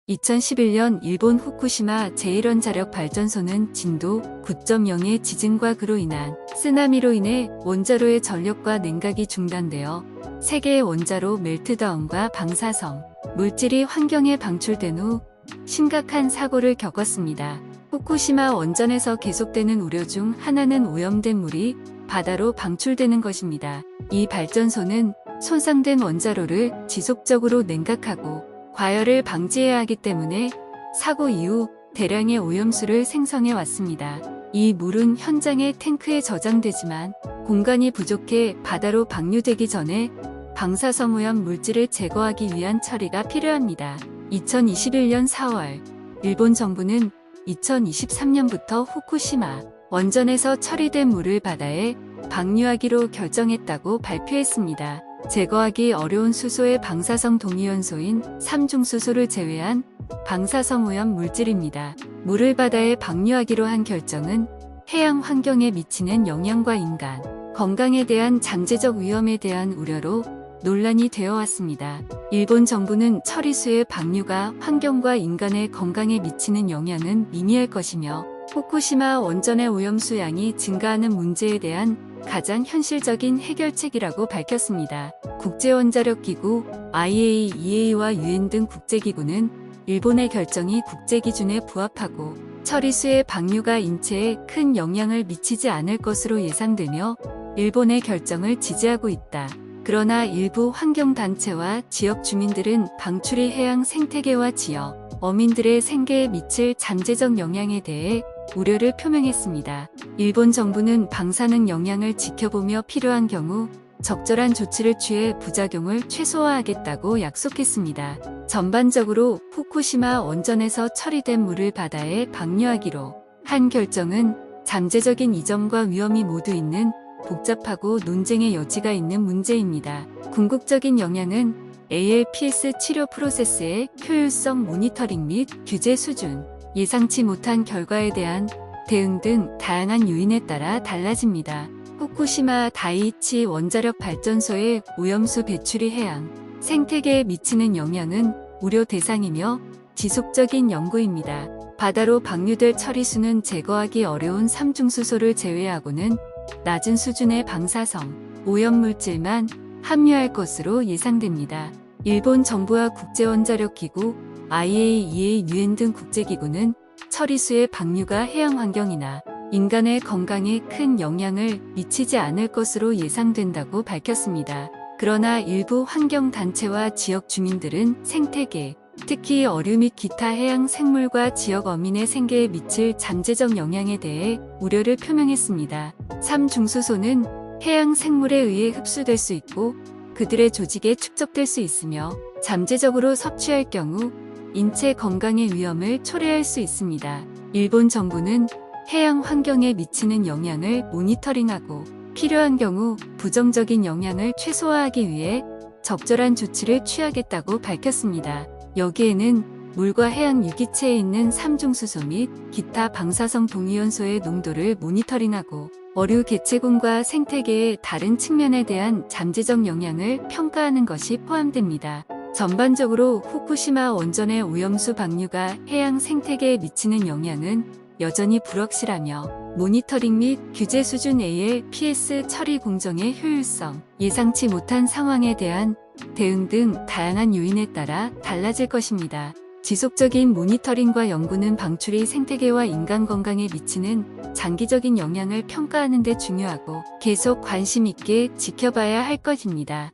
2011년 일본 후쿠시마 제1원자력 발전소는 진도 9.0의 지진과 그로 인한 쓰나미로 인해 원자로의 전력과 냉각이 중단되어 3개의 원자로 멜트다운과 방사성 물질이 환경에 방출된 후 심각한 사고를 겪었습니다. 후쿠시마 원전에서 계속되는 우려 중 하나는 오염된 물이 바다로 방출되는 것입니다. 이 발전소는 손상된 원자로를 지속적으로 냉각하고 과열을 방지해야 하기 때문에 사고 이후 대량의 오염수를 생성해 왔습니다. 이 물은 현장의 탱크에 저장되지만 공간이 부족해 바다로 방류되기 전에 방사성 오염 물질을 제거하기 위한 처리가 필요합니다. 2021년 4월 일본 정부는 2023년부터 후쿠시마 원전에서 처리된 물을 바다에 방류하기로 결정했다고 발표했습니다. 제거하기 어려운 수소의 방사성 동위원소인 삼중수소를 제외한 방사성 오염 물질입니다. 물을 바다에 방류하기로 한 결정은 해양 환경에 미치는 영향과 인간 건강에 대한 잠재적 위험에 대한 우려로 논란이 되어 왔습니다. 일본 정부는 처리수의 방류가 환경과 인간의 건강에 미치는 영향은 미미할 것이며 후쿠시마 원전의 오염수 양이 증가하는 문제에 대한 가장 현실적인 해결책이라고 밝혔습니다. 국제원자력기구 IAEA와 UN 등 국제기구는 일본의 결정이 국제기준에 부합하고 처리수의 방류가 인체에 큰 영향을 미치지 않을 것으로 예상되며 일본의 결정을 지지하고 있다. 그러나 일부 환경단체와 지역 주민들은 방출이 해양 생태계와 지역, 어민들의 생계에 미칠 잠재적 영향에 대해 우려를 표명했습니다. 일본 정부는 방사능 영향을 지켜보며 필요한 경우 적절한 조치를 취해 부작용을 최소화하겠다고 약속했습니다. 전반적으로 후쿠시마 원전에서 처리된 물을 바다에 방류하기로 한 결정은 잠재적인 이점과 위험이 모두 있는 복잡하고 논쟁의 여지가 있는 문제입니다. 궁극적인 영향은 ALPS 치료 프로세스의 효율성 모니터링 및 규제 수준, 예상치 못한 결과에 대한 대응 등 다양한 요인에 따라 달라집니다. 후쿠시마 다이이치 원자력 발전소의 오염수 배출이 해양 생태계에 미치는 영향은 우려 대상이며 지속적인 연구입니다. 바다로 방류될 처리수는 제거하기 어려운 삼중수소를 제외하고는 낮은 수준의 방사성, 오염물질만 함유할 것으로 예상됩니다. 일본 정부와 국제원자력기구, IAEA, UN 등 국제기구는 처리수의 방류가 해양 환경이나 인간의 건강에 큰 영향을 미치지 않을 것으로 예상된다고 밝혔습니다. 그러나 일부 환경단체와 지역 주민들은 생태계, 특히 어류 및 기타 해양 생물과 지역 어민의 생계에 미칠 잠재적 영향에 대해 우려를 표명했습니다. 삼중수소는 해양 생물에 의해 흡수될 수 있고 그들의 조직에 축적될 수 있으며 잠재적으로 섭취할 경우 인체 건강의 위험을 초래할 수 있습니다. 일본 정부는 해양 환경에 미치는 영향을 모니터링하고 필요한 경우 부정적인 영향을 최소화하기 위해 적절한 조치를 취하겠다고 밝혔습니다. 여기에는 물과 해양 유기체에 있는 삼중수소 및 기타 방사성 동위원소의 농도를 모니터링하고 어류 개체군과 생태계의 다른 측면에 대한 잠재적 영향을 평가하는 것이 포함됩니다. 전반적으로 후쿠시마 원전의 오염수 방류가 해양 생태계에 미치는 영향은 여전히 불확실하며 모니터링 및 규제 수준 ALPS 처리 공정의 효율성, 예상치 못한 상황에 대한 대응 등 다양한 요인에 따라 달라질 것입니다. 지속적인 모니터링과 연구는 방출이 생태계와 인간 건강에 미치는 장기적인 영향을 평가하는 데 중요하고 계속 관심 있게 지켜봐야 할 것입니다.